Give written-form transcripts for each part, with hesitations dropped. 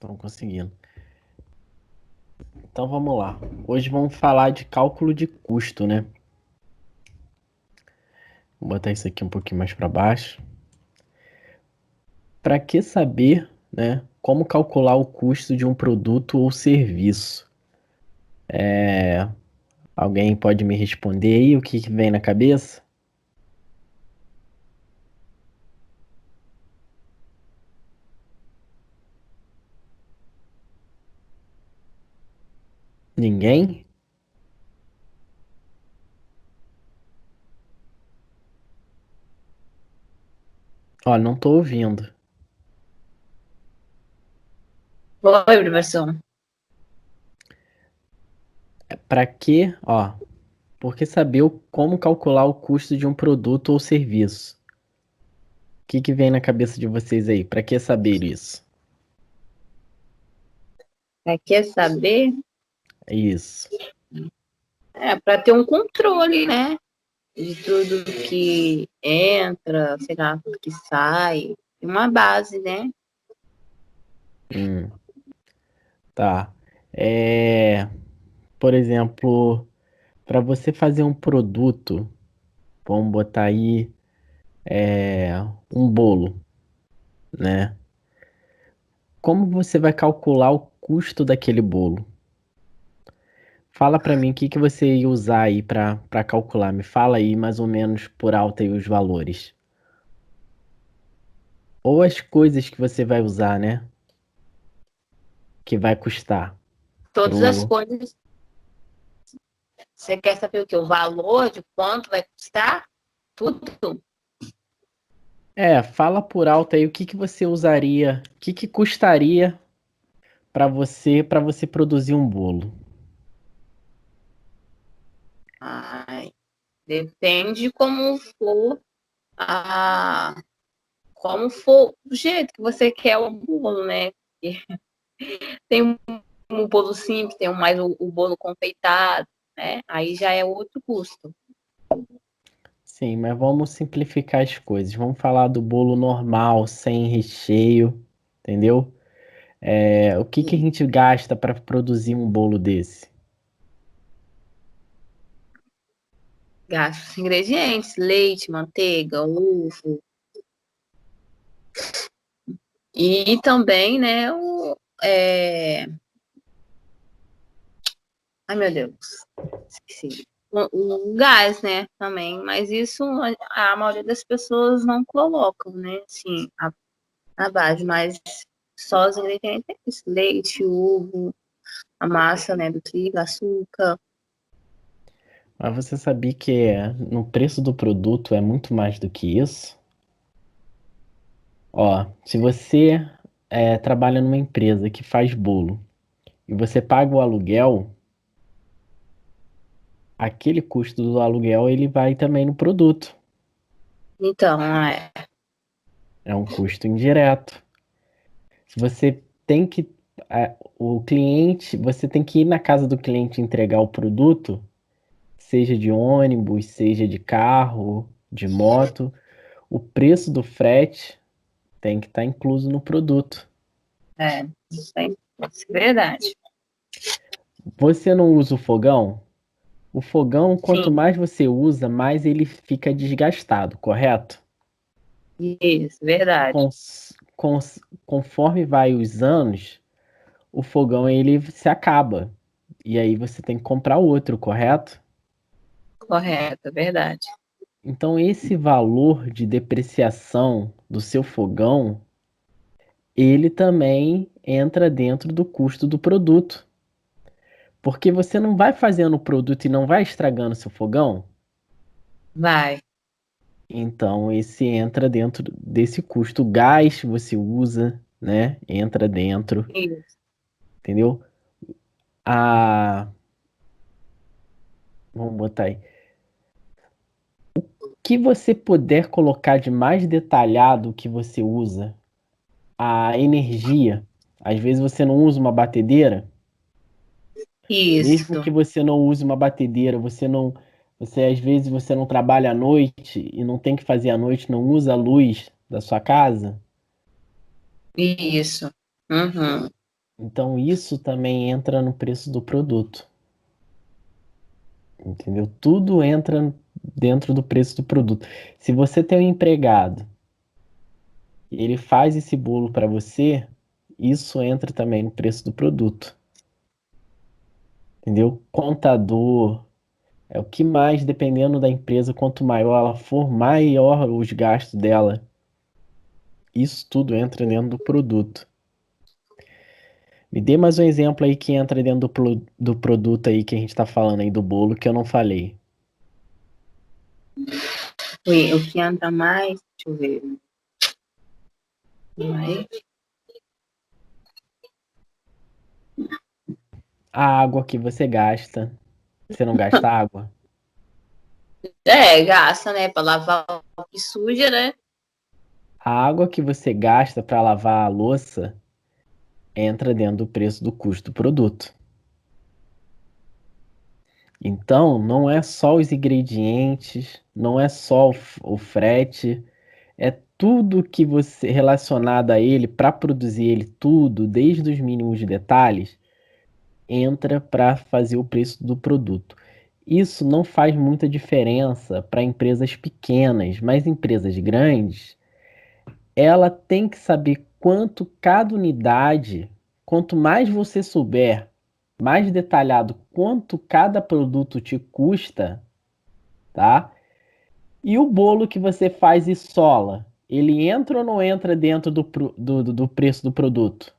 Estão conseguindo. Então vamos lá. Hoje vamos falar de cálculo de custo, né? Vou botar isso aqui um pouquinho mais para baixo. Para que saber, né, como calcular o custo de um produto ou serviço? Alguém pode me responder aí o que vem na cabeça? Ninguém? Ó, não tô ouvindo. Oi, professor. Para que, ó, por que saber como calcular o custo de um produto ou serviço? O que vem na cabeça de vocês aí? Para que saber isso? Quer saber? Isso. Para ter um controle, né? De tudo que entra, sei lá, tudo que sai. Uma base, né? Hum, tá. Por exemplo, para você fazer um produto, vamos botar aí um bolo, né? Como você vai calcular o custo daquele bolo? Fala para mim o que você ia usar aí para calcular. Me fala aí mais ou menos por alto aí os valores. Ou as coisas que você vai usar, né? Que vai custar Todas as pro. coisas. Você quer saber o quê? O valor de quanto vai custar? Tudo. Fala por alto aí o que você usaria, o que custaria para você produzir um bolo. Ai, depende a, como for o jeito que você quer o bolo, né? Tem um bolo simples, tem mais o bolo confeitado, né? Aí já é outro custo. Sim, mas vamos simplificar as coisas. Vamos falar do bolo normal, sem recheio, entendeu? O que a gente gasta para produzir um bolo desse? Gasta os ingredientes, leite, manteiga, ovo. E também, né, ai, meu Deus, esqueci. O gás, né, também. Mas isso a maioria das pessoas não colocam, né, assim, a base. Mas só os ingredientes é isso. Leite, ovo, a massa, né, do trigo, açúcar. Mas você sabia que no preço do produto é muito mais do que isso? Ó, se você trabalha numa empresa que faz bolo e você paga o aluguel, aquele custo do aluguel ele vai também no produto. Então, É um custo indireto. Se você tem que. O cliente, você tem que ir na casa do cliente entregar o produto, seja de ônibus, seja de carro, de moto, o preço do frete tem que estar incluso no produto. isso é verdade. Você não usa o fogão? O fogão, quanto Sim, mais você usa, mais ele fica desgastado, correto? isso, verdade. Cons- Conforme vai os anos, o fogão ele se acaba. E aí você tem que comprar outro, correto? Correto, verdade. Então esse valor de depreciação do seu fogão, ele também entra dentro do custo do produto. Porque você não vai fazendo o produto e não vai estragando seu fogão. Vai. Então esse entra dentro desse custo. O gás que você usa, né? Entra dentro, Isso. entendeu? A... Vamos botar aí. Que você puder colocar de mais detalhado que você usa, a energia. Às vezes você não usa uma batedeira, mesmo Isso. que você não use uma batedeira, você às vezes você não trabalha à noite e não tem que fazer à noite, não usa a luz da sua casa. Isso. Uhum. Então isso também entra no preço do produto. Entendeu? Tudo entra dentro do preço do produto. Se você tem um empregado e ele faz esse bolo para você, isso entra também no preço do produto. Entendeu? Contador, é o que mais, dependendo da empresa, quanto maior ela for, maior os gastos dela. Isso tudo entra dentro do produto. Me dê mais um exemplo aí que entra dentro do produto aí que a gente está falando aí do bolo que eu não falei. O que entra mais, deixa eu ver. Mais. A água que você gasta. Você não gasta água? Gasta, né? Para lavar o que suja, né? A água que você gasta para lavar a louça entra dentro do preço do custo do produto. Então, não é só os ingredientes, não é só o frete, é tudo que você relacionado a ele para produzir ele tudo, desde os mínimos detalhes, entra para fazer o preço do produto. Isso não faz muita diferença para empresas pequenas, mas empresas grandes, ela tem que saber quanto cada unidade, quanto mais você souber, mais detalhado quanto cada produto te custa, tá? E o bolo que você faz e sola, ele entra ou não entra dentro do preço do produto?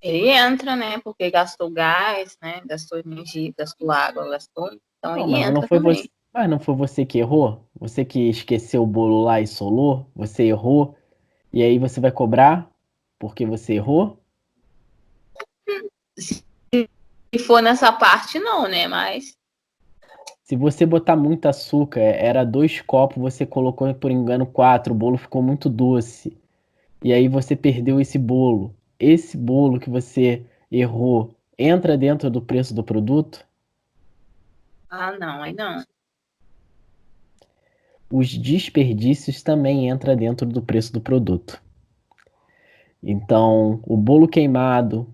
Ele entra, né? Porque gastou gás, né? Gastou energia, gastou água, gastou. Então Não, ele entra também. mas não foi você que errou? Você que esqueceu o bolo lá e solou? Você errou? E aí você vai cobrar porque você errou? Se for nessa parte, não, né? Mas Se você botar muito açúcar, era 2 copos, você colocou por engano 4, o bolo ficou muito doce. E aí você perdeu esse bolo. Esse bolo que você errou entra dentro do preço do produto? não, aí não. Os desperdícios também entram dentro do preço do produto. Então, o bolo queimado,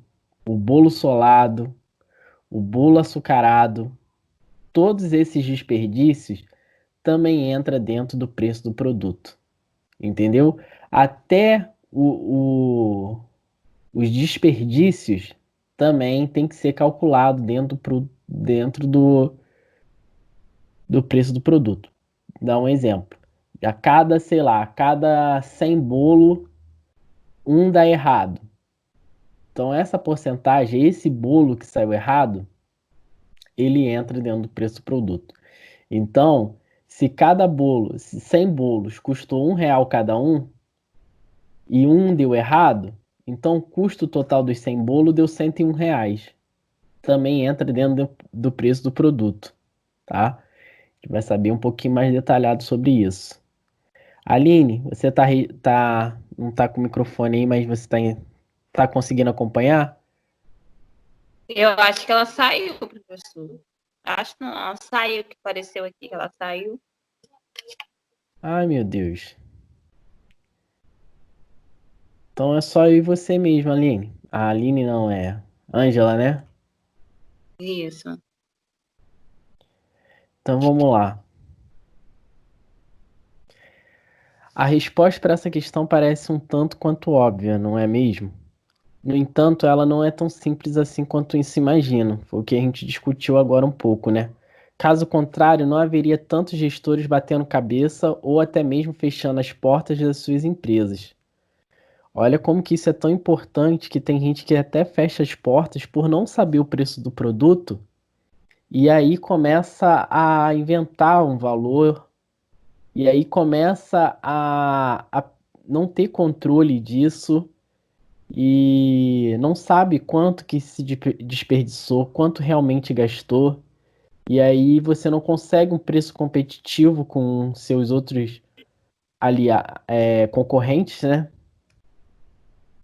o bolo solado, o bolo açucarado, todos esses desperdícios também entram dentro do preço do produto. Entendeu? Até os desperdícios também tem que ser calculado dentro do preço do produto. Dá um exemplo. A cada, sei lá, a cada 100 bolo, um dá errado. Então, essa porcentagem, esse bolo que saiu errado, ele entra dentro do preço do produto. Então, se cada bolo, se 100 bolos custou R$ 1 cada um, e um deu errado, então o custo total dos 100 bolos deu R$ 101. Também entra dentro do preço do produto, tá? A gente vai saber um pouquinho mais detalhado sobre isso. Aline, você não tá com o microfone aí, mas você tá conseguindo acompanhar? Eu acho que ela saiu, professor. Acho que não, ela saiu, que apareceu aqui que ela saiu. Ai, meu Deus. Então é só eu e você mesmo, Aline. A Aline não é. Ângela, né? Isso. Então vamos lá. A resposta para essa questão parece um tanto quanto óbvia, não é mesmo? No entanto, ela não é tão simples assim quanto se imagina. Foi o que a gente discutiu agora um pouco, né? Caso contrário, não haveria tantos gestores batendo cabeça ou até mesmo fechando as portas das suas empresas. Olha como que isso é tão importante que tem gente que até fecha as portas por não saber o preço do produto e aí começa a inventar um valor e aí começa a não ter controle disso e não sabe quanto que se desperdiçou, quanto realmente gastou, e aí você não consegue um preço competitivo com seus outros concorrentes, né?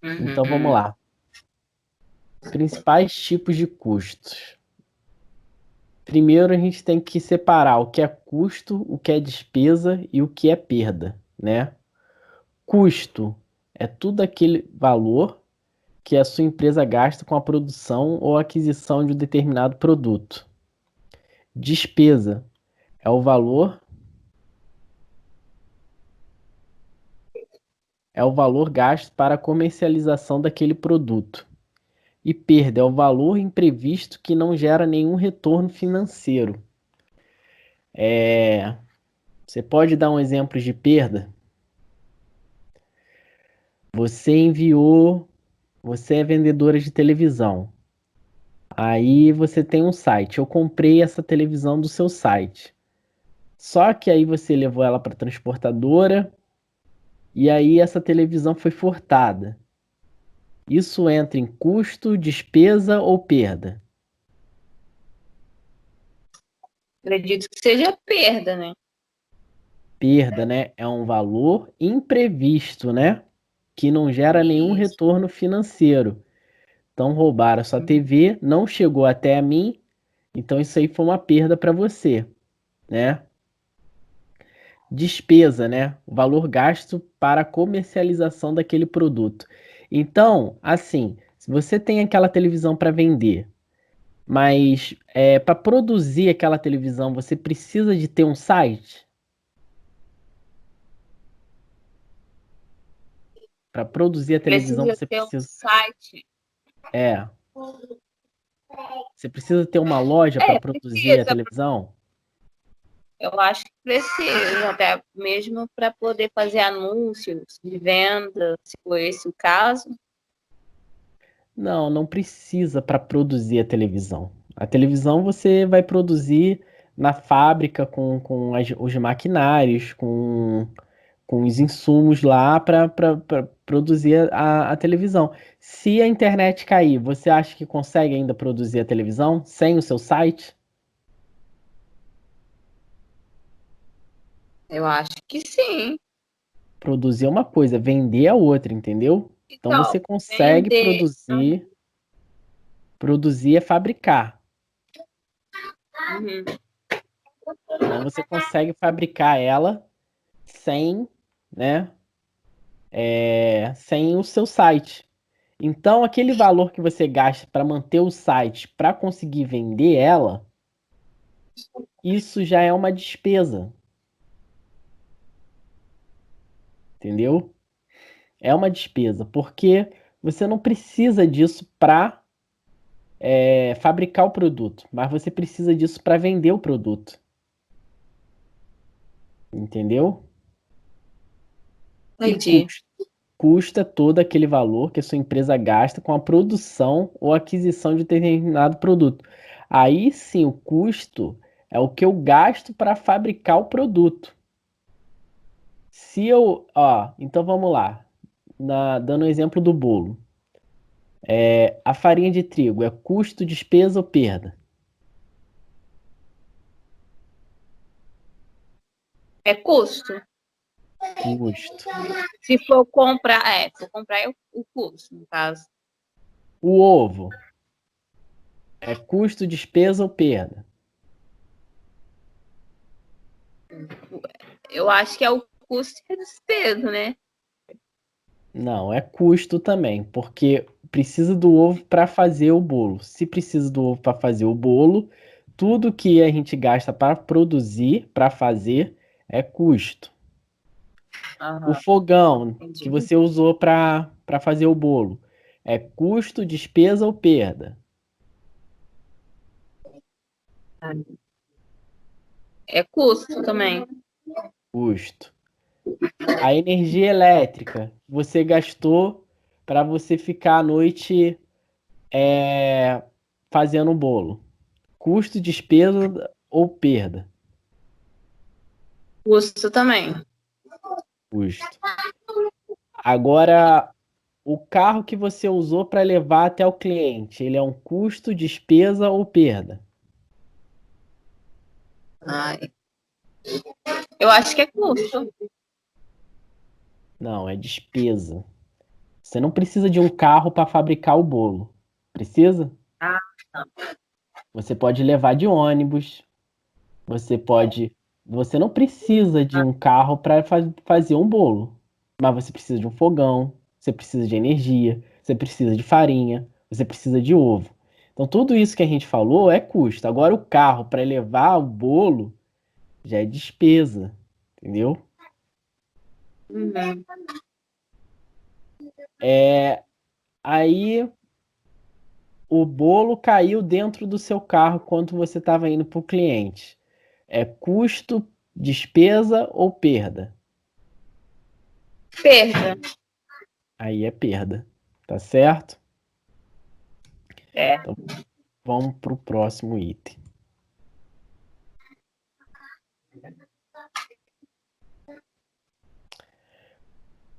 Então vamos Uhum. lá. Principais tipos de custos. Primeiro a gente tem que separar o que é custo, o que é despesa e o que é perda, né? Custo é tudo aquele valor que a sua empresa gasta com a produção ou aquisição de um determinado produto. Despesa é o valor gasto para a comercialização daquele produto. E perda é o valor imprevisto que não gera nenhum retorno financeiro. Você pode dar um exemplo de perda? Você é vendedora de televisão. Aí você tem um site. Eu comprei essa televisão do seu site. Só que aí você levou ela para a transportadora e aí essa televisão foi furtada. Isso entra em custo, despesa ou perda? Acredito que seja perda, né? Perda, né? É um valor imprevisto, né? Que não gera nenhum Isso. retorno financeiro. Então roubaram a sua TV, não chegou até a mim, então isso aí foi uma perda para você, né? Despesa, né? O valor gasto para a comercialização daquele produto. Então, assim, se você tem aquela televisão para vender, mas para produzir aquela televisão você precisa de ter um site? Para produzir a televisão Precisa você ter um precisa. site. É. Você precisa ter uma loja para produzir a Precisa. televisão? Eu acho que precisa, até mesmo para poder fazer anúncios de venda, se for esse o caso. Não, não precisa para produzir a televisão. A televisão você vai produzir na fábrica com os maquinários, com os insumos lá para produzir a televisão. Se a internet cair, você acha que consegue ainda produzir a televisão sem o seu site? Eu acho que sim. Produzir é uma coisa, vender é outra, entendeu? Então Então, você consegue vender. produzir é fabricar. Uhum. Então você consegue fabricar ela sem, né, sem o seu site. Então aquele valor que você gasta para manter o site para conseguir vender ela, isso já é uma despesa, entendeu? É uma despesa, porque você não precisa disso para fabricar o produto, mas você precisa disso para vender o produto, entendeu? E Entendi. custa todo aquele valor que a sua empresa gasta com a produção ou aquisição de determinado produto. Aí sim, o custo é o que eu gasto para fabricar o produto. Se eu, ó, então vamos lá, dando o exemplo do bolo. A farinha de trigo é custo, despesa ou perda? É custo. Custo. Se for comprar é o custo, no caso. O ovo é custo, despesa ou perda? Eu acho que é o custo e a despesa, né? Não, é custo também, porque precisa do ovo para fazer o bolo. Se precisa do ovo para fazer o bolo, tudo que a gente gasta para produzir, para fazer, é custo. O Aham, fogão que entendi. você usou para fazer o bolo, é custo, despesa ou perda? É custo também. Custo. A energia elétrica que você gastou para você ficar à noite fazendo o bolo. Custo, despesa ou perda? Custo também. Custo. Agora, o carro que você usou para levar até o cliente, ele é um custo, despesa ou perda? Ai, eu acho que é custo. Não, é despesa. Você não precisa de um carro para fabricar o bolo. Precisa? Ah, tá. Você pode levar de ônibus, você pode. Você não precisa de um carro para fazer um bolo, mas você precisa de um fogão, você precisa de energia, você precisa de farinha, você precisa de ovo. Então, tudo isso que a gente falou é custo. Agora, o carro para levar o bolo já é despesa, entendeu? Uhum. Aí, o bolo caiu dentro do seu carro quando você estava indo para o cliente. É custo, despesa ou perda? Perda. Aí é perda, tá certo? É. Então, vamos para o próximo item.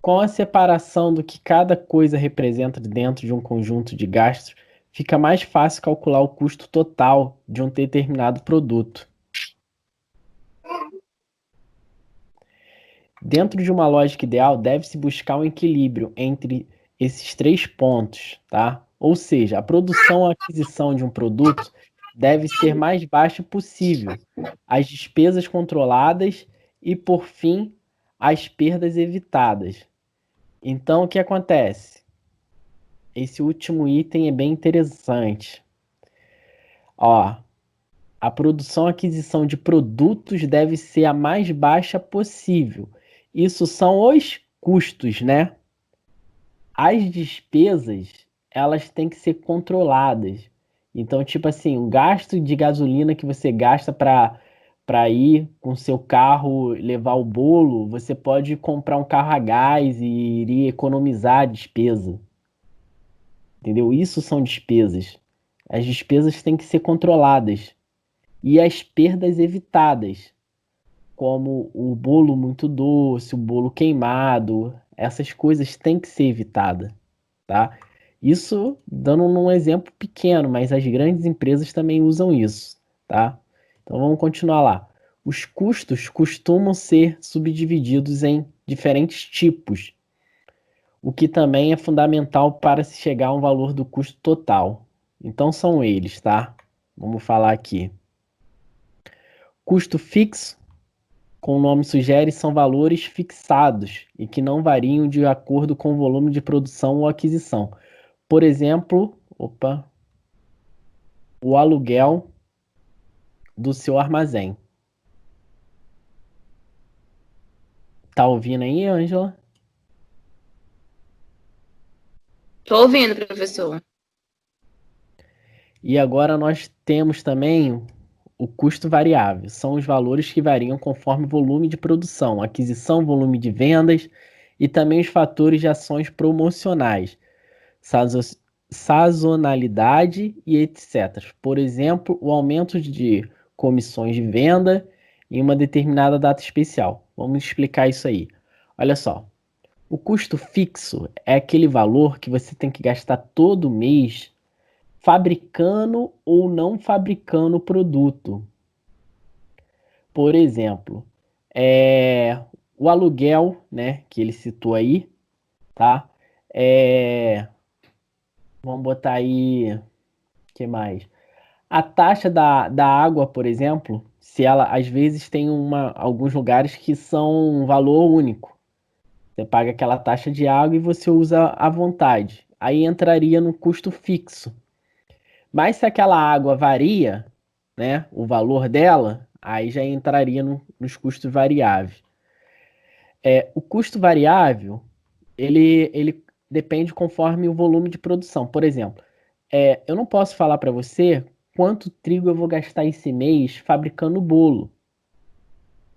Com a separação do que cada coisa representa dentro de um conjunto de gastos, fica mais fácil calcular o custo total de um determinado produto. Dentro de uma lógica ideal, deve-se buscar um equilíbrio entre esses três pontos, tá? Ou seja, a produção ou aquisição de um produto deve ser mais baixa possível, as despesas controladas e, por fim, as perdas evitadas. Então, o que acontece? Esse último item é bem interessante. Ó, a produção e aquisição de produtos deve ser a mais baixa possível. Isso são os custos, né? As despesas, elas têm que ser controladas. Então, tipo assim, o gasto de gasolina que você gasta para ir com seu carro levar o bolo, você pode comprar um carro a gás e iria economizar a despesa. Entendeu? Isso são despesas. As despesas têm que ser controladas e as perdas evitadas, como o bolo muito doce, o bolo queimado, essas coisas têm que ser evitadas, tá? Isso dando um exemplo pequeno, mas as grandes empresas também usam isso, tá? Então vamos continuar lá. Os custos costumam ser subdivididos em diferentes tipos, o que também é fundamental para se chegar a um valor do custo total. Então são eles, tá? Vamos falar aqui. Custo fixo, como o nome sugere, são valores fixados e que não variam de acordo com o volume de produção ou aquisição. Por exemplo, o aluguel do seu armazém. Tá ouvindo aí, Ângela? Tô ouvindo, professor. E agora nós temos também o custo variável. São os valores que variam conforme o volume de produção, aquisição, volume de vendas e também os fatores de ações promocionais, sazonalidade e etc. Por exemplo, o aumento de comissões de venda em uma determinada data especial. Vamos explicar isso aí. Olha só, o custo fixo é aquele valor que você tem que gastar todo mês fabricando ou não fabricando o produto. Por exemplo, o aluguel, né, que ele citou aí, tá? Vamos botar aí, o que mais? A taxa da água, por exemplo, se ela às vezes tem alguns lugares que são um valor único. Você paga aquela taxa de água e você usa à vontade. Aí entraria no custo fixo. Mas se aquela água varia, né, o valor dela, aí já entraria nos custos variáveis. O custo variável, ele depende conforme o volume de produção. Por exemplo, eu não posso falar para você quanto trigo eu vou gastar esse mês fabricando bolo,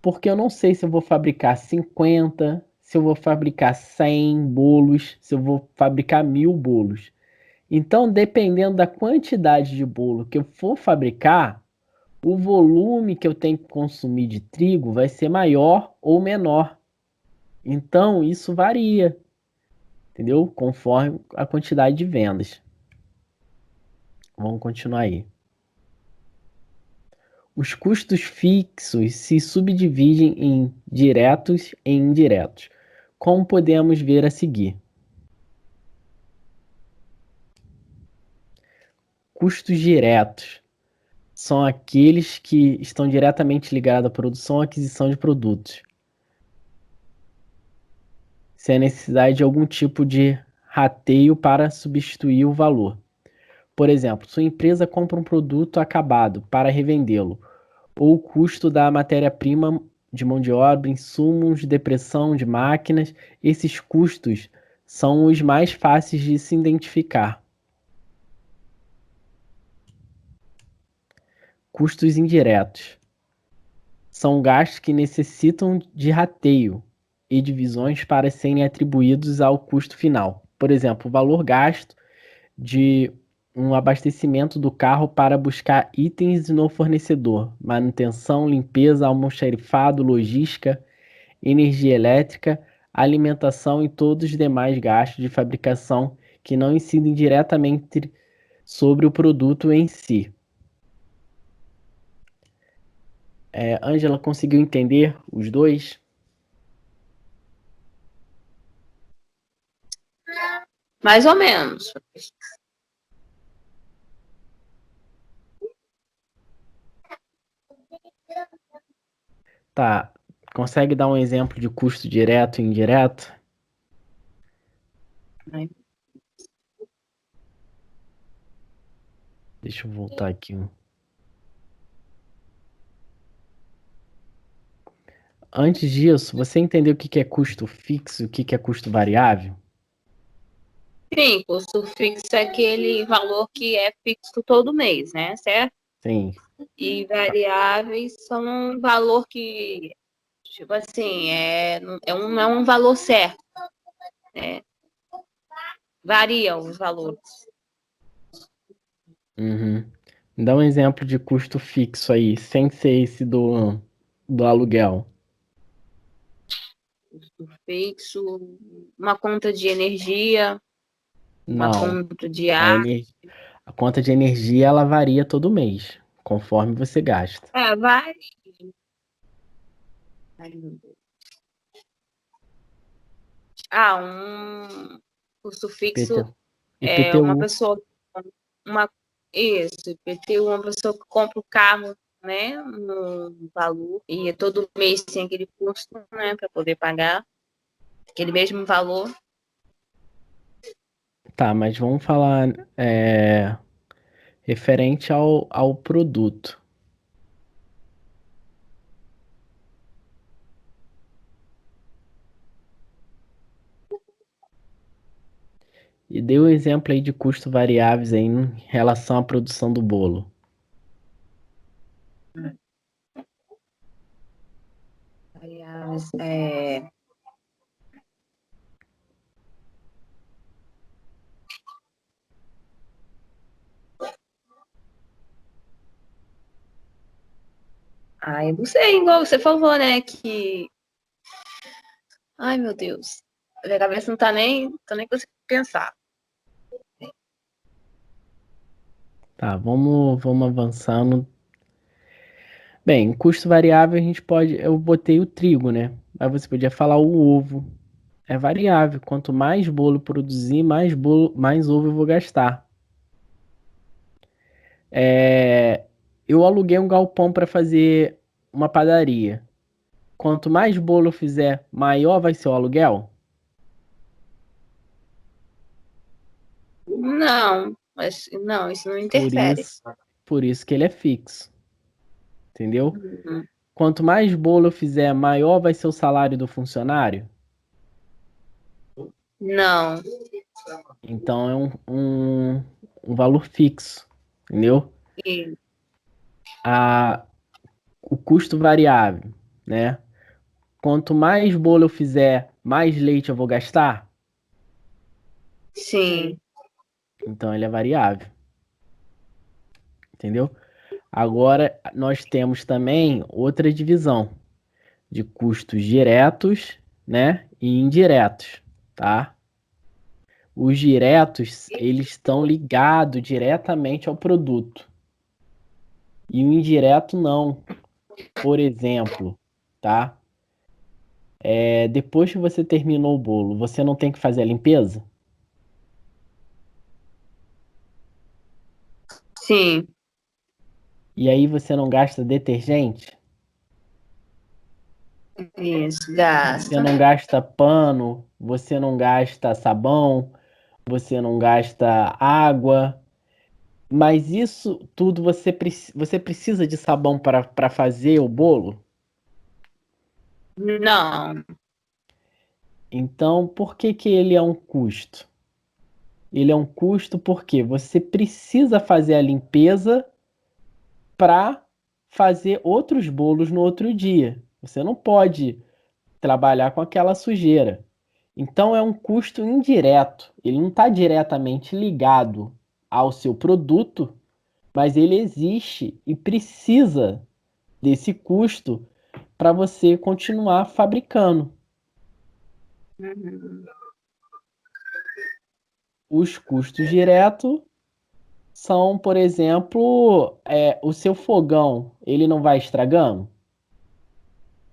porque eu não sei se eu vou fabricar 50, se eu vou fabricar 100 bolos, se eu vou fabricar 1.000 bolos. Então, dependendo da quantidade de bolo que eu for fabricar, o volume que eu tenho que consumir de trigo vai ser maior ou menor. Então, isso varia, entendeu? Conforme a quantidade de vendas. Vamos continuar aí. Os custos fixos se subdividem em diretos e indiretos, como podemos ver a seguir. Custos diretos são aqueles que estão diretamente ligados à produção e aquisição de produtos. se há necessidade de algum tipo de rateio para substituir o valor. Por exemplo, sua empresa compra um produto acabado para revendê-lo, ou o custo da matéria-prima de mão de obra, insumos, depressão de máquinas, esses custos são os mais fáceis de se identificar. Custos indiretos são gastos que necessitam de rateio e divisões para serem atribuídos ao custo final. Por exemplo, o valor gasto de um abastecimento do carro para buscar itens no fornecedor, manutenção, limpeza, almoxarifado, logística, energia elétrica, alimentação e todos os demais gastos de fabricação que não incidem diretamente sobre o produto em si. Ângela, conseguiu entender os dois? Mais ou menos. Tá. Consegue dar um exemplo de custo direto e indireto? Deixa eu voltar aqui. Antes disso, você entendeu o que é custo fixo e o que é custo variável? Sim, custo fixo é aquele valor que é fixo todo mês, né? Certo? Sim. E variáveis são um valor que, tipo assim, não é um valor certo, né? Variam os valores. Uhum. Dá um exemplo de custo fixo aí, sem ser esse do aluguel. Custo fixo, uma conta de energia, uma Não. conta de A, ar. ener... a conta de energia ela varia todo mês, conforme você gasta. Vai. Ai, meu Deus. Um custo PT... fixo é uma IPTU. pessoa, uma, isso, IPTU, uma pessoa que compra o carro, né, no valor, e todo mês tem aquele custo, né, para poder pagar aquele mesmo valor. Tá, mas vamos falar referente ao produto. E dê um exemplo aí de custos variáveis aí em relação à produção do bolo. Aliás, eu não sei, igual você falou, né, que... Ai, meu Deus. A minha cabeça não tá nem, tô nem conseguindo pensar. Tá, vamos avançando. Bem, custo variável a gente pode. Eu botei o trigo, né? Mas você podia falar o ovo. É variável. Quanto mais bolo produzir, mais ovo eu vou gastar. Eu aluguei um galpão para fazer uma padaria. Quanto mais bolo eu fizer, maior vai ser o aluguel? Não, mas não, isso não Por interfere. isso, por isso que ele é fixo. Entendeu? Uhum. Quanto mais bolo eu fizer, maior vai ser o salário do funcionário? Não. Então é um valor fixo, entendeu? E- A, o custo variável, né? Quanto mais bolo eu fizer, mais leite eu vou gastar? Sim. Então ele é variável, entendeu? Agora nós temos também outra divisão de custos diretos, né, e indiretos, tá? Os diretos, eles estão ligados diretamente ao produto. E o indireto não. Por exemplo, tá? Depois que você terminou o bolo, você não tem que fazer a limpeza? Sim. E aí você não gasta detergente? Isso, Você gasta. não gasta pano, você não gasta sabão, você não gasta água, mas isso tudo você precisa de sabão para fazer o bolo? Não. Então, por que que ele é um custo? Ele é um custo porque você precisa fazer a limpeza para fazer outros bolos no outro dia. Você não pode trabalhar com aquela sujeira. Então é um custo indireto. Ele não está diretamente ligado ao seu produto, mas ele existe e precisa desse custo para você continuar fabricando. Uhum. Os custos diretos são, por exemplo, o seu fogão, ele não vai estragando,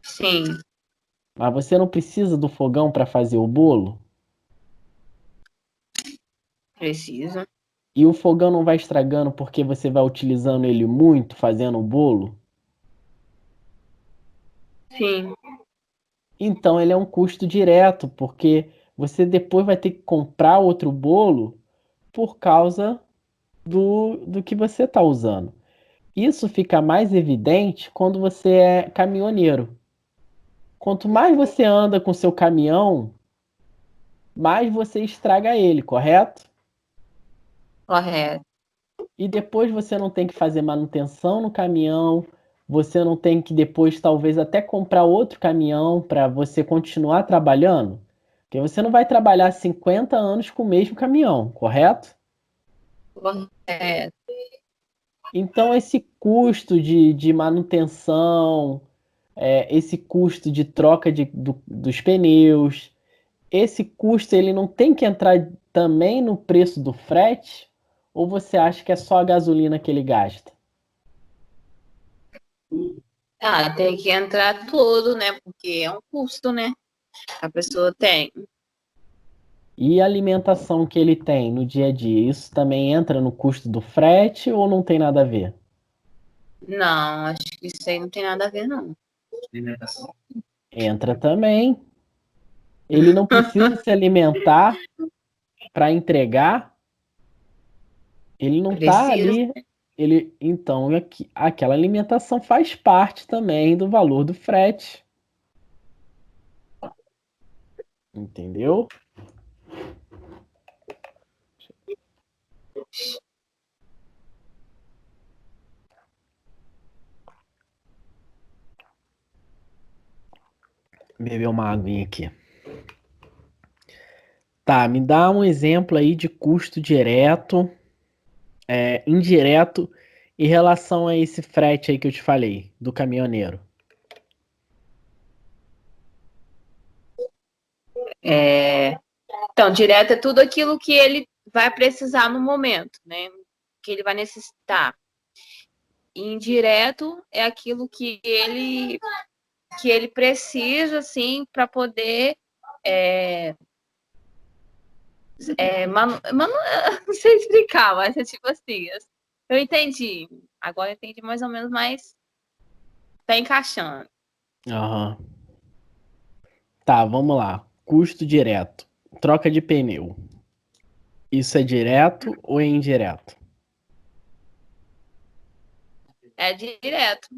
Sim, mas você não precisa do fogão para fazer o bolo, precisa. e o fogão não vai estragando porque você vai utilizando ele muito fazendo o bolo, Sim. então ele é um custo direto, porque você depois vai ter que comprar outro bolo por causa do que você está usando. Isso fica mais evidente quando você é caminhoneiro. Quanto mais você anda com seu caminhão, mais você estraga ele, correto? Correto. E depois você não tem que fazer manutenção no caminhão, você não tem que depois talvez até comprar outro caminhão para você continuar trabalhando, porque você não vai trabalhar 50 anos com o mesmo caminhão, correto? Correto. Então esse custo de manutenção, esse custo de troca dos pneus, esse custo ele não tem que entrar também no preço do frete? Ou você acha que é só a gasolina que ele gasta? Ah, tem que entrar tudo, né? Porque é um custo, né? A pessoa tem. E a alimentação que ele tem no dia a dia, isso também entra no custo do frete ou não tem nada a ver? Não, acho que isso aí não tem nada a ver, não. Entra também. Ele não precisa se alimentar para entregar, ele não está Precisa. ali. Então, aquela alimentação faz parte também do valor do frete, entendeu? Beber uma aguinha aqui. Tá, me dá um exemplo aí de custo direto, indireto, em relação a esse frete aí que eu te falei, do caminhoneiro. É... Então, direto é tudo aquilo que ele vai precisar no momento, né? Que ele vai necessitar. E indireto é aquilo que ele precisa, assim, para poder não sei explicar, mas é tipo assim. Eu entendi. Agora eu entendi mais ou menos, mas tá encaixando. Aham. Tá, vamos lá. Custo direto. Troca de pneu. Isso é direto ou é indireto? É direto.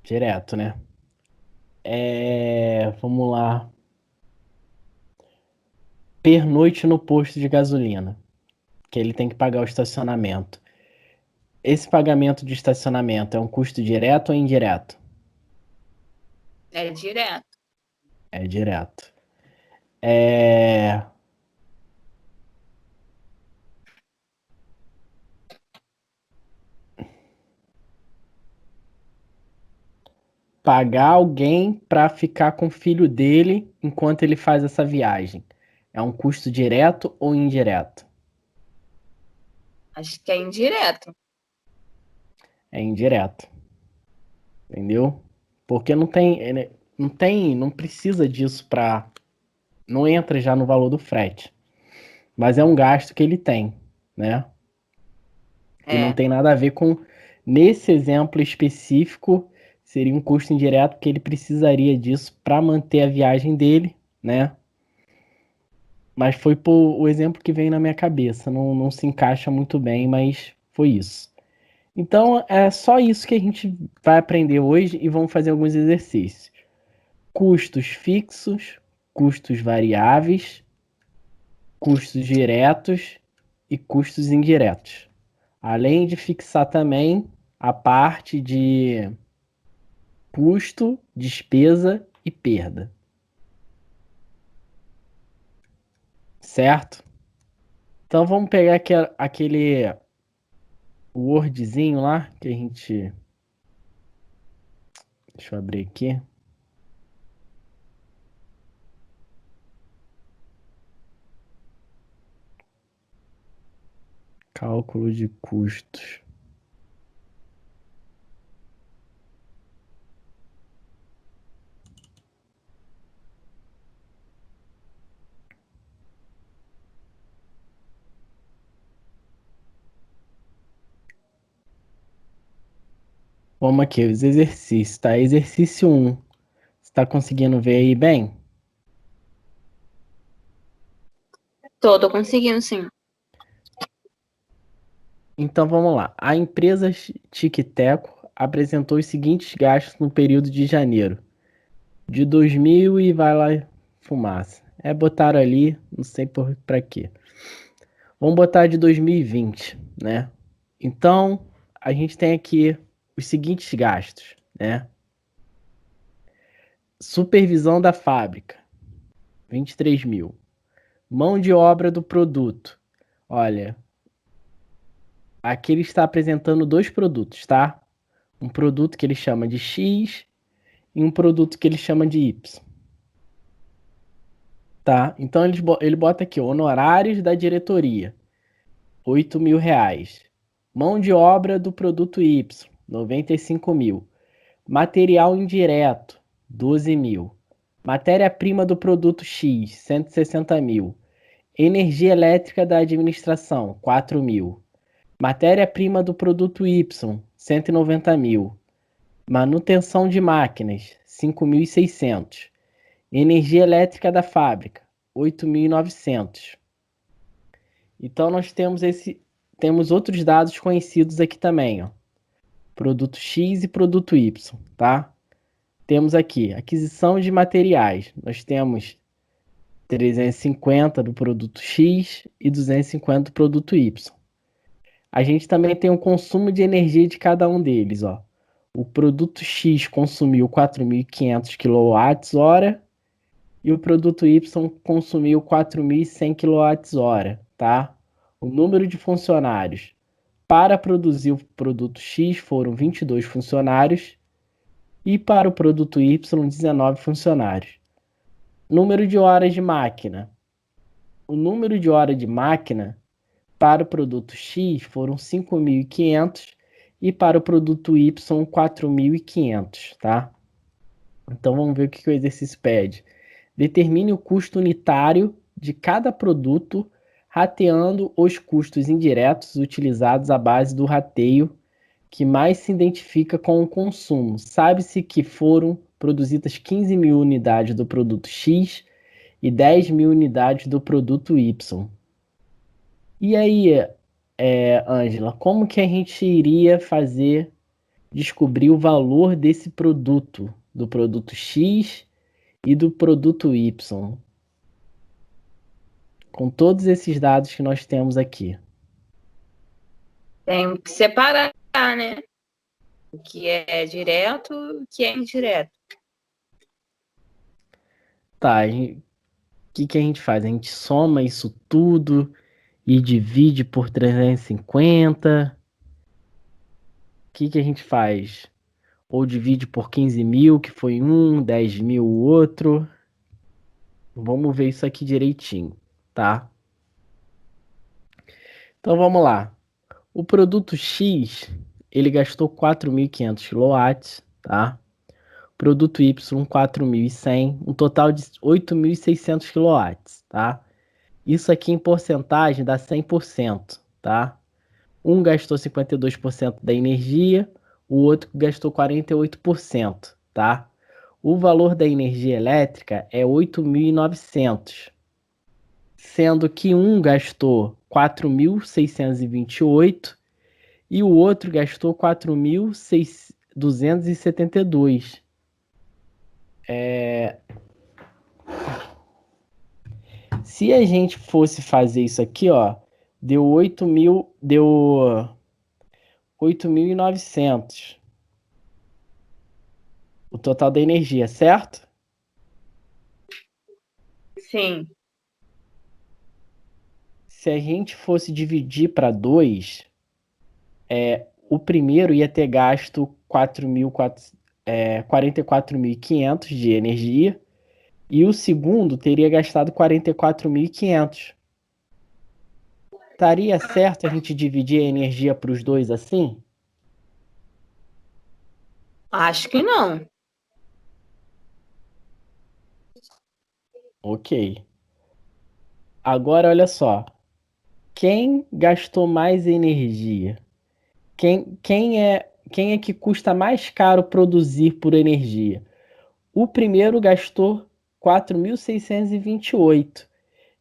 Direto, né? Vamos lá. Pernoite no posto de gasolina, que ele tem que pagar o estacionamento. Esse pagamento de estacionamento é um custo direto ou indireto? É direto. É direto. É... Pagar alguém para ficar com o filho dele enquanto ele faz essa viagem. É um custo direto ou indireto? Acho que é indireto. É indireto, entendeu? Porque não precisa disso para, não entra já no valor do frete, mas é um gasto que ele tem, né? E não É. tem nada a ver com, nesse exemplo específico, seria um custo indireto, porque ele precisaria disso para manter a viagem dele, né? Mas foi o exemplo que veio na minha cabeça. Não se encaixa muito bem, mas foi isso. Então, é só isso que a gente vai aprender hoje e vamos fazer alguns exercícios. Custos fixos, custos variáveis, custos diretos e custos indiretos. Além de fixar também a parte de custo, despesa e perda. Certo? Então vamos pegar aquele Wordzinho lá que a gente. Deixa eu abrir aqui. Cálculo de custos. Vamos aqui, os exercícios, tá? Exercício 1. Você está conseguindo ver aí bem? Tô conseguindo, sim. Então vamos lá. A empresa Tic-Teco apresentou os seguintes gastos no período de janeiro de 2000 e vai lá fumaça. Botaram ali, não sei para quê. Vamos botar de 2020, né? Então, a gente tem aqui os seguintes gastos, né? Supervisão da fábrica, 23 mil. Mão de obra do produto. Olha, aqui ele está apresentando dois produtos, tá? Um produto que ele chama de X e um produto que ele chama de Y. Tá? Então ele bota aqui, honorários da diretoria, 8 mil reais. Mão de obra do produto Y, 95 mil. Material indireto, 12 mil. Matéria-prima do produto X, 160 mil. Energia elétrica da administração, 4 mil. Matéria-prima do produto Y, 190 mil. Manutenção de máquinas, 5.600. Energia elétrica da fábrica, 8.900. Então nós temos outros dados conhecidos aqui também, ó. Produto X e produto Y, tá? Temos aqui aquisição de materiais. Nós temos 350 do produto X e 250 do produto Y. A gente também tem o consumo de energia de cada um deles, ó. O produto X consumiu 4.500 kWh e o produto Y consumiu 4.100 kWh, tá? O número de funcionários para produzir o produto X foram 22 funcionários e para o produto Y, 19 funcionários. Número de horas de máquina. O número de horas de máquina para o produto X foram 5.500 e para o produto Y 4.500, tá? Então vamos ver o que o exercício pede. Determine o custo unitário de cada produto, rateando os custos indiretos utilizados à base do rateio que mais se identifica com o consumo. Sabe-se que foram produzidas 15 mil unidades do produto X e 10 mil unidades do produto Y. E aí, Ângela, como que a gente iria descobrir o valor desse produto, do produto X e do produto Y, com todos esses dados que nós temos aqui? Tem que separar, né? O que é direto e o que é indireto. Tá, o que a gente faz? A gente soma isso tudo e divide por 350. O que a gente faz? Ou divide por 15 mil, que foi um, 10 mil o outro. Vamos ver isso aqui direitinho, tá? Então vamos lá. O produto X, ele gastou 4.500 kW, tá? Produto Y, 4.100, um total de 8.600 kW, tá? Isso aqui em porcentagem dá 100%, tá? Um gastou 52% da energia, o outro gastou 48%, tá? O valor da energia elétrica é 8.900, sendo que um gastou 4.628 e o outro gastou 4.272. Se a gente fosse fazer isso aqui, ó, deu 8.900 o total da energia, certo? Sim. Se a gente fosse dividir para 2, o primeiro ia ter gasto 44.500 de energia e o segundo teria gastado 44.500. Estaria certo a gente dividir a energia para os dois assim? Acho que não. Ok. Agora olha só. Quem gastou mais energia? Quem é que custa mais caro produzir por energia? O primeiro gastou 4.628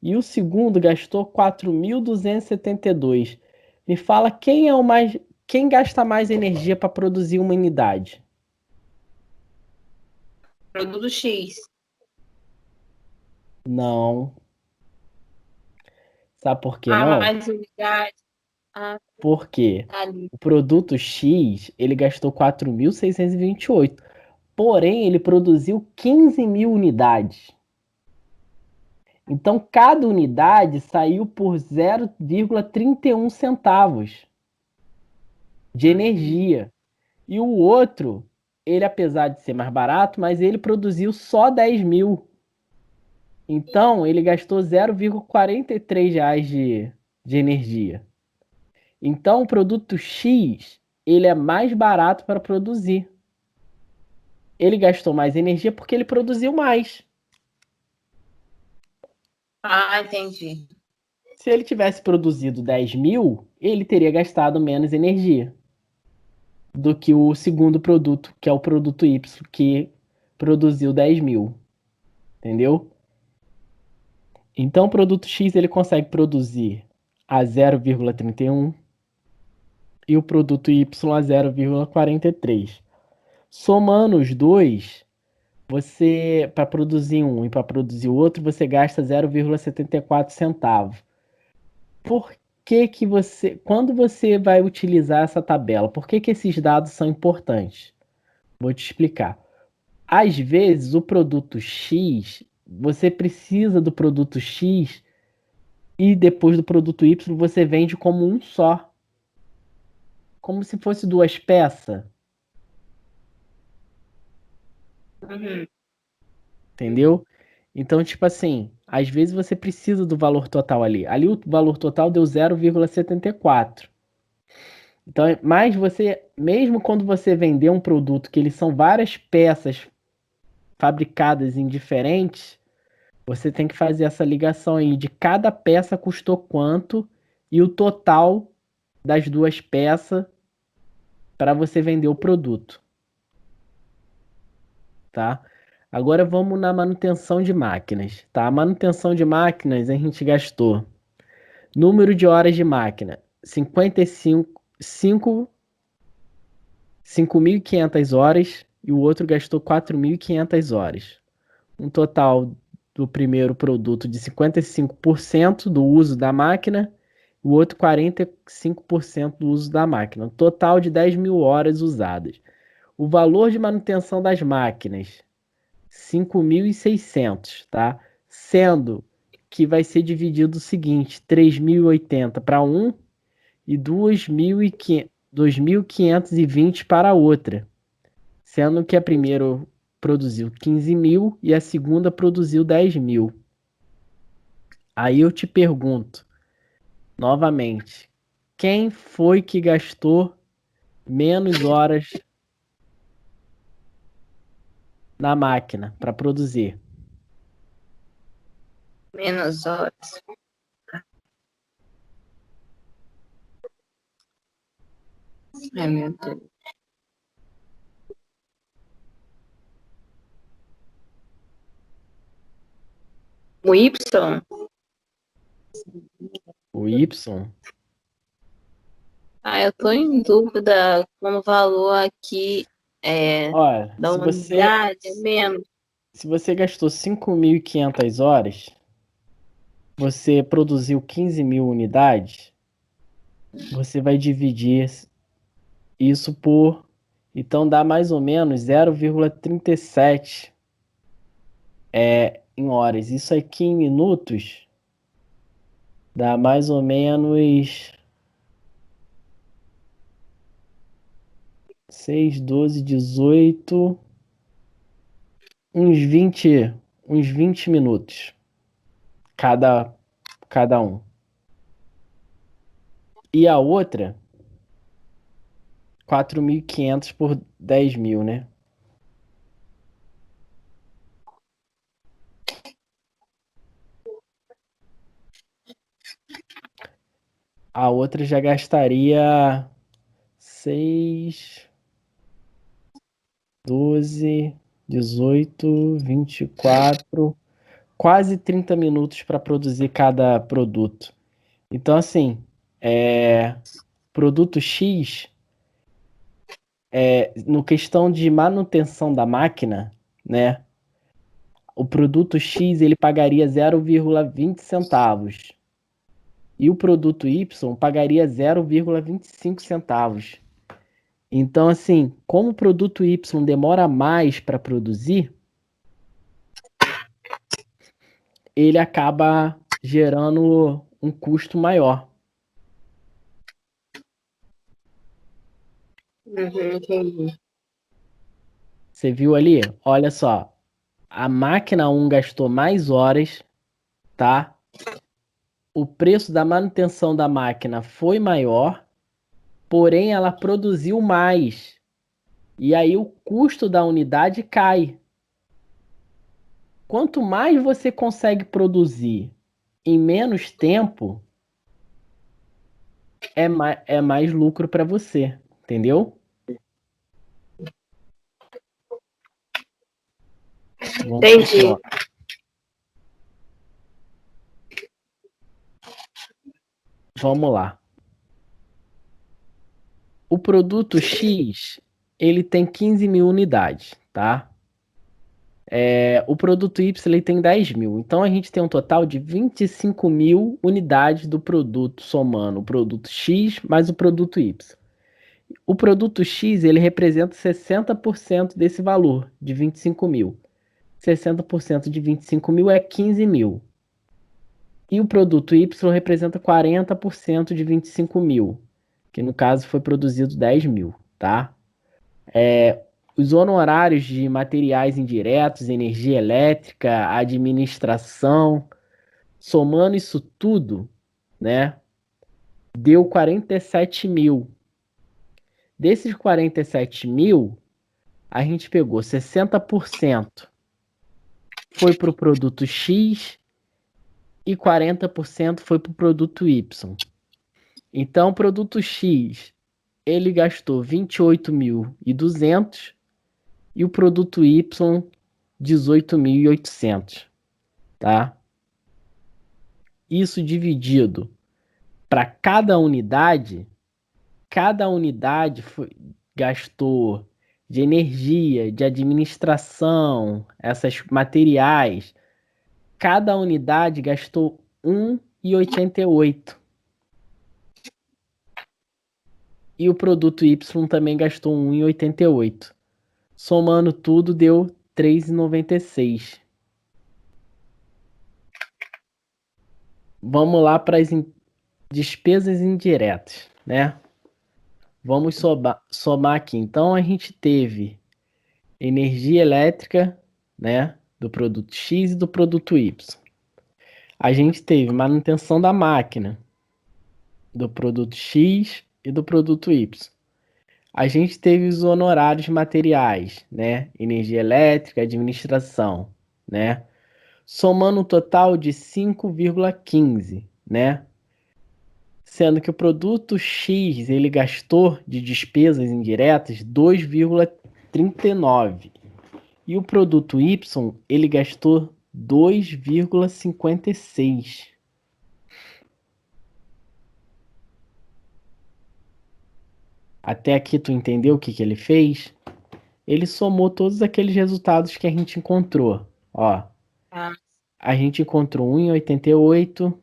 e o segundo gastou 4.272. Me fala quem gasta mais energia para produzir uma unidade? Produto X. Não. Sabe por que A não? mais unidade. Ah, Porque tá ali. o produto X, ele gastou 4.628. Porém, ele produziu 15.000 unidades. Então, cada unidade saiu por 0,31 centavos de energia. E o outro, ele apesar de ser mais barato, mas ele produziu só 10.000. Então, ele gastou 0,43 reais de energia. Então, o produto X, ele é mais barato para produzir. Ele gastou mais energia porque ele produziu mais. Ah, entendi. Se ele tivesse produzido 10.000, ele teria gastado menos energia do que o segundo produto, que é o produto Y, que produziu 10.000. Entendeu? Então, o produto X ele consegue produzir a 0,31 e o produto Y a 0,43. Somando os dois, você, para produzir um e para produzir o outro, você gasta 0,74 centavos. Por que você, quando você vai utilizar essa tabela, por que esses dados são importantes? Vou te explicar. Às vezes, o produto X, você precisa do produto X e depois do produto Y você vende como um só, como se fosse duas peças, Uhum. entendeu? Então, tipo assim, às vezes você precisa do valor total ali. Ali o valor total deu 0,74. Então, mas você, mesmo quando você vender um produto que eles são várias peças fabricadas em diferentes, você tem que fazer essa ligação aí de cada peça custou quanto e o total das duas peças para você vender o produto, tá? Agora vamos na manutenção de máquinas, tá? A manutenção de máquinas a gente gastou número de horas de máquina, 5.500 horas e o outro gastou 4.500 horas. Um total do primeiro produto de 55% do uso da máquina, o outro 45% do uso da máquina. Um total de 10.000 horas usadas. O valor de manutenção das máquinas, 5.600, tá? Sendo que vai ser dividido o seguinte, 3.080 para um e 2.520 para a outra, sendo que a primeira produziu 15.000 e a segunda produziu 10.000. Aí eu te pergunto, novamente, quem foi que gastou menos horas na máquina para produzir? Menos horas. Ai, meu Deus. O Y? O Y? Eu tô em dúvida com o valor aqui Olha, da unidade, é menos. se você gastou 5.500 horas, você produziu 15.000 unidades, você vai dividir isso por... Então dá mais ou menos 0,37 em horas. Isso aqui em minutos dá mais ou menos 6, 12, 18, uns 20 minutos cada um. E a outra, 4.500 por 10.000, né? A outra já gastaria 6, 12, 18, 24, quase 30 minutos para produzir cada produto. Então, assim, produto X, no questão de manutenção da máquina, né? O produto X ele pagaria 0,20 centavos. E o produto Y pagaria 0,25 centavos. Então, assim, como o produto Y demora mais para produzir, ele acaba gerando um custo maior. Entendi. Você viu ali? Olha só, a máquina 1 gastou mais horas, tá? O preço da manutenção da máquina foi maior, porém ela produziu mais. E aí o custo da unidade cai. Quanto mais você consegue produzir em menos tempo, é mais lucro para você, entendeu? Vamos Entendi. continuar. Vamos lá. O produto X, ele tem 15.000 unidades, tá? O produto Y ele tem 10.000. Então a gente tem um total de 25.000 unidades do produto, somando o produto X mais o produto Y. O produto X ele representa 60% desse valor, de 25.000. 60% de 25.000 é 15.000. E o produto Y representa 40% de 25.000, que no caso foi produzido 10.000, tá? Os honorários de materiais indiretos, energia elétrica, administração, somando isso tudo, né, deu 47.000. Desses 47.000, a gente pegou 60% foi para o produto X e 40% foi para o produto Y. Então, o produto X, ele gastou 28.200 e o produto Y, 18.800, tá? Isso dividido para cada unidade gastou de energia, de administração, esses materiais, cada unidade gastou 1,88. E o produto Y também gastou 1,88. Somando tudo, deu 3,96. Vamos lá para as despesas indiretas, né? Vamos somar aqui. Então, a gente teve energia elétrica, né? Do produto X e do produto Y. A gente teve manutenção da máquina, do produto X e do produto Y. A gente teve os honorários materiais, né? Energia elétrica, administração, né? Somando um total de 5,15, né? Sendo que o produto X ele gastou de despesas indiretas 2,39 e o produto Y ele gastou 2,56. Até aqui tu entendeu o que ele fez? Ele somou todos aqueles resultados que a gente encontrou. Ó, Ah, a gente encontrou 1,88,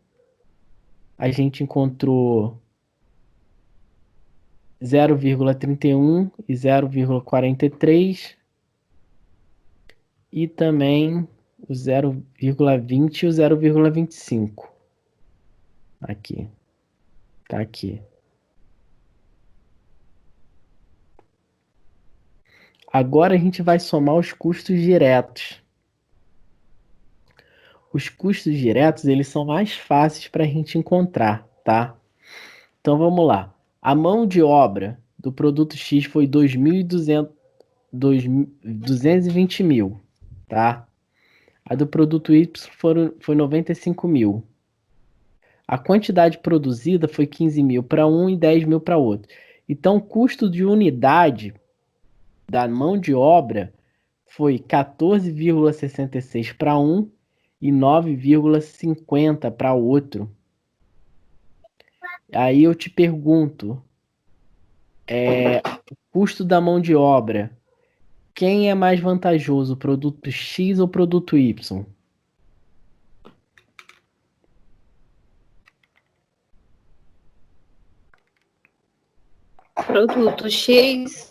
a gente encontrou 0,31 e 0,43 e também o 0,20 e o 0,25. Aqui. Tá aqui. Agora a gente vai somar os custos diretos. Os custos diretos, eles são mais fáceis para a gente encontrar, tá? Então vamos lá. A mão de obra do produto X foi 220 mil, tá? A do produto Y foi 95 mil. A quantidade produzida foi 15 mil para um e 10 mil para outro. Então, o custo de unidade da mão de obra foi 14,66 para um e 9,50 para outro. Aí eu te pergunto, o custo da mão de obra, quem é mais vantajoso, o produto X ou o produto Y? produto X,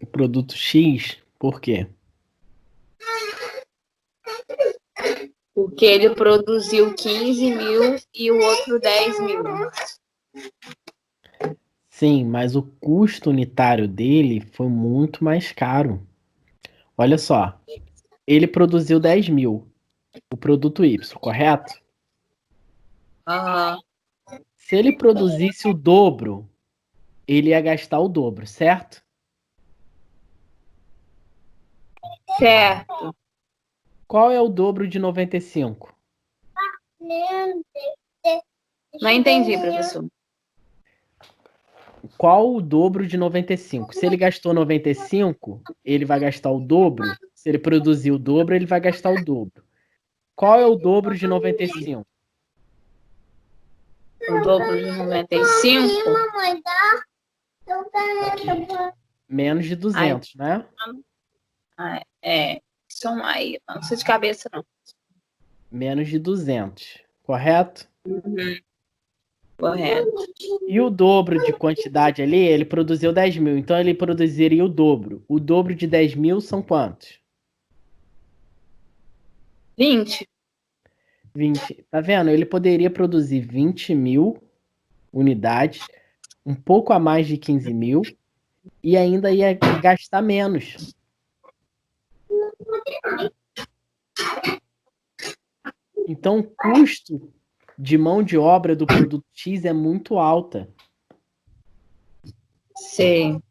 O produto X, por quê? porque ele produziu 15 mil e o outro 10 mil. Sim, mas o custo unitário dele foi muito mais caro. Olha só, ele produziu 10 mil, o produto Y, correto? Aham. Se ele produzisse o dobro, ele ia gastar o dobro, certo? Certo. Qual é o dobro de 95? Não entendi, professor. Qual o dobro de 95? Se ele gastou 95, ele vai gastar o dobro. Se ele produzir o dobro, ele vai gastar o dobro. Qual é o dobro de 95? O dobro de 95. Menos de Ai, 200, né? somar aí. Não sei de cabeça, não. Menos de 200, correto? Uhum. Correto. E o dobro de quantidade ali, ele produziu 10 mil, então ele produziria o dobro. O dobro de 10 mil são quantos? 20. 20. Tá vendo? Ele poderia produzir 20 mil unidades, um pouco a mais de 15 mil, e ainda ia gastar menos. Então, o custo de mão de obra do produto X é muito alta Sim.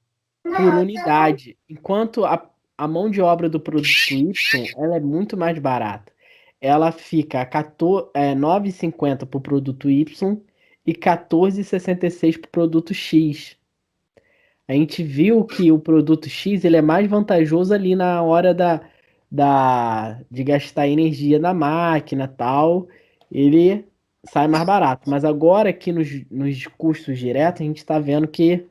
por unidade, enquanto a mão de obra do produto Y ela é muito mais barata. Ela fica a 9,50 para o produto Y e 14,66 para o produto X. A gente viu que o produto X ele é mais vantajoso ali na hora de gastar energia na máquina tal. Ele sai mais barato. Mas agora aqui nos custos diretos, a gente está vendo que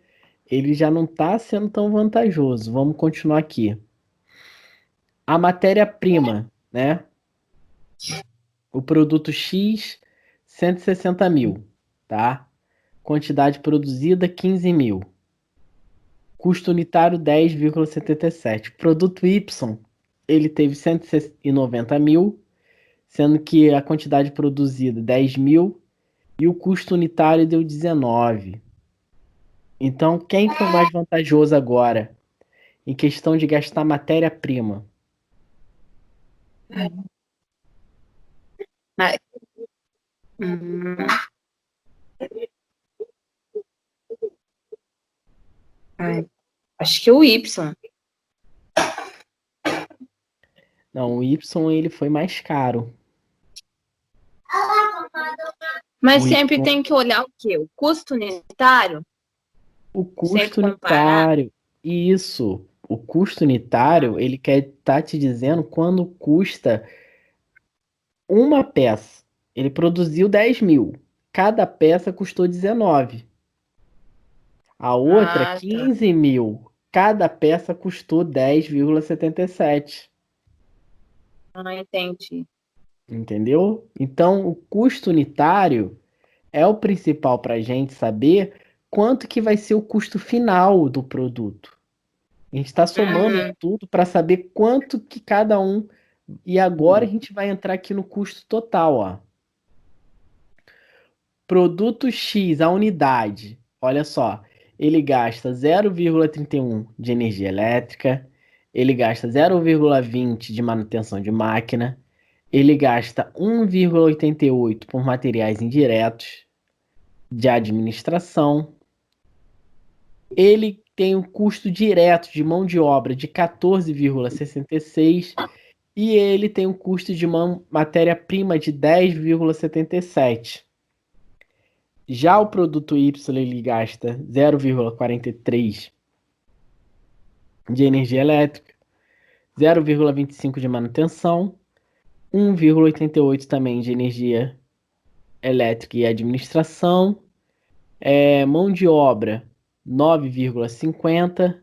ele já não está sendo tão vantajoso. Vamos continuar aqui. A matéria-prima, né? O produto X, 160 mil, tá? Quantidade produzida, 15 mil. Custo unitário 10,77. Produto Y, ele teve 190 mil, sendo que a quantidade produzida 10 mil e o custo unitário deu 19. Então, quem foi mais vantajoso agora em questão de gastar matéria-prima? Ai, hum, ai, acho que o Y. Não, o Y ele foi mais caro. Mas O Y, sempre tem que olhar o quê? O custo unitário? o Sempre custo comparar. unitário. Isso. O custo unitário, ele quer estar te dizendo quando custa uma peça. Ele produziu 10.000. Cada peça custou 19. A outra, Ah, tá. 15.000. Cada peça custou 10,77. Ah, entendi. Entendeu? Então, o custo unitário é o principal para a gente saber quanto que vai ser o custo final do produto. A gente está somando Uhum. tudo para saber quanto que cada um. E agora a gente vai entrar aqui no custo total, ó. Produto X, a unidade. Olha só, ele gasta 0,31 de energia elétrica, ele gasta 0,20 de manutenção de máquina, ele gasta 1,88 por materiais indiretos de administração, ele tem o custo direto de mão de obra de 14,66 e ele tem um custo de matéria-prima de 10,77. Já o produto Y ele gasta 0,43 de energia elétrica, 0,25 de manutenção, 1,88 também de energia elétrica e administração, mão de obra 9,50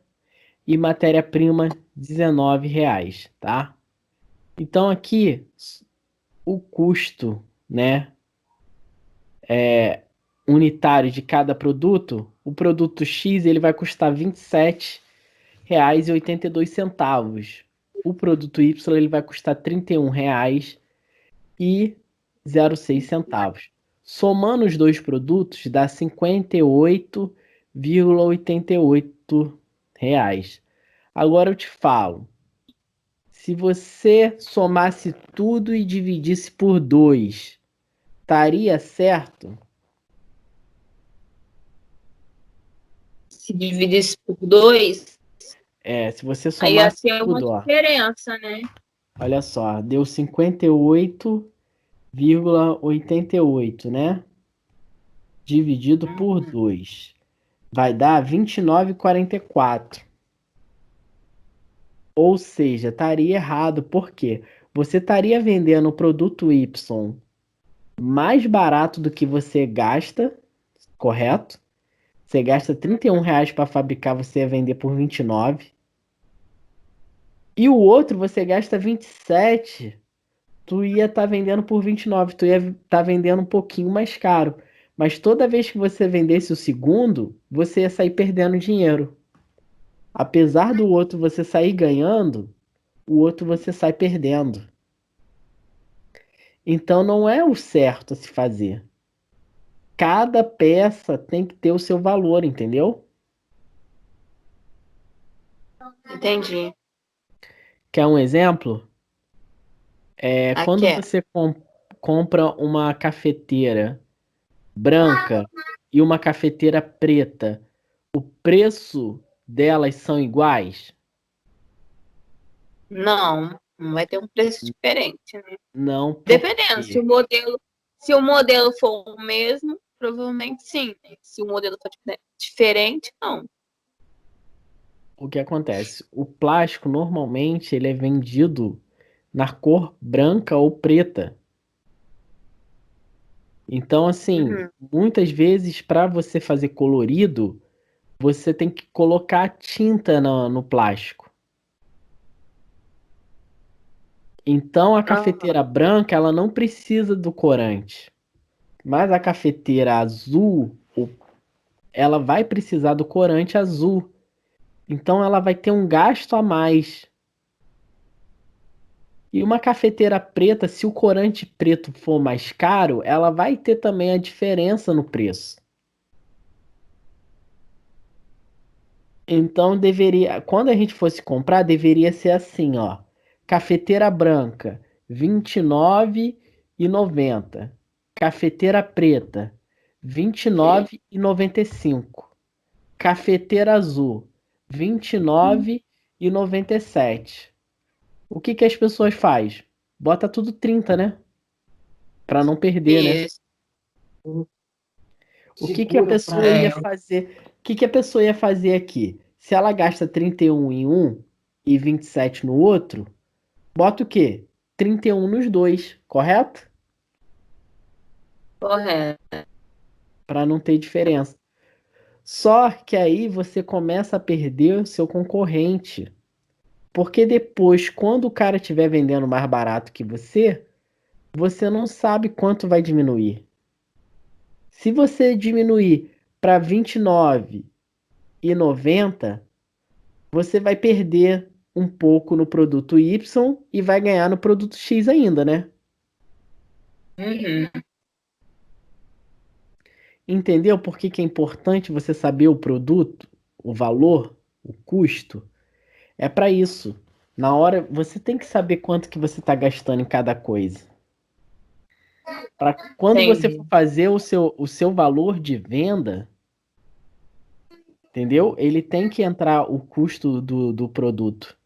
e matéria-prima R$ 19, tá? Então aqui o custo, né, unitário de cada produto, o produto X ele vai custar R$ 27,82. O produto Y ele vai custar R$ 31,06. Somando os dois produtos dá R$ 58,88. Agora eu te falo, se você somasse tudo e dividisse por 2, estaria certo? Se dividisse por dois, Se você aí ia somasse ter uma tudo, ó, diferença, né? olha só, deu 58,88, né? Dividido por Uhum. 2 vai dar 29,44. Ou seja, estaria errado, porque você estaria vendendo o produto Y mais barato do que você gasta, correto? Você gasta R$ 31 para fabricar, você ia vender por 29. E o outro você gasta 27, tu ia estar vendendo por 29, tu ia estar vendendo um pouquinho mais caro. Mas toda vez que você vendesse o segundo, você ia sair perdendo dinheiro. Apesar do outro você sair ganhando, o outro você sai perdendo. Então não é o certo a se fazer. Cada peça tem que ter o seu valor, entendeu? Entendi. Quer um exemplo? Aqui Quando é. você compra uma cafeteira branca e uma cafeteira preta, o preço delas são iguais? Não, não vai ter um preço diferente, né? Não, por Dependendo, quê? se o modelo for o mesmo, provavelmente sim, né? Se o modelo for diferente, não. O que acontece? O plástico normalmente ele é vendido na cor branca ou preta. Então, assim, Uhum. muitas vezes para você fazer colorido, você tem que colocar tinta no plástico. Então, a Aham. cafeteira branca, ela não precisa do corante. Mas a cafeteira azul, ela vai precisar do corante azul. Então, ela vai ter um gasto a mais. E uma cafeteira preta, se o corante preto for mais caro, ela vai ter também a diferença no preço. Então deveria, quando a gente fosse comprar, deveria ser assim, ó. Cafeteira branca, R$ 29,90. Cafeteira preta, R$ 29,95. Cafeteira azul, R$ 29,97. O que que as pessoas fazem? Bota tudo 30, né? Para não perder, né? Isso. O que que a pessoa ia É. fazer? O que que a pessoa ia fazer aqui? Se ela gasta 31 em um e 27 no outro, bota o quê? 31 nos dois, correto? Correto. Para não ter diferença. Só que aí você começa a perder o seu concorrente. Porque depois, quando o cara estiver vendendo mais barato que você não sabe quanto vai diminuir. Se você diminuir para 29,90, você vai perder um pouco no produto Y e vai ganhar no produto X ainda, né? Uhum. Entendeu por que que é importante você saber o produto, o valor, o custo? É para isso. Na hora, você tem que saber quanto que você está gastando em cada coisa. Para quando você for Entendi. fazer o seu valor de venda, entendeu? Ele tem que entrar o custo do produto.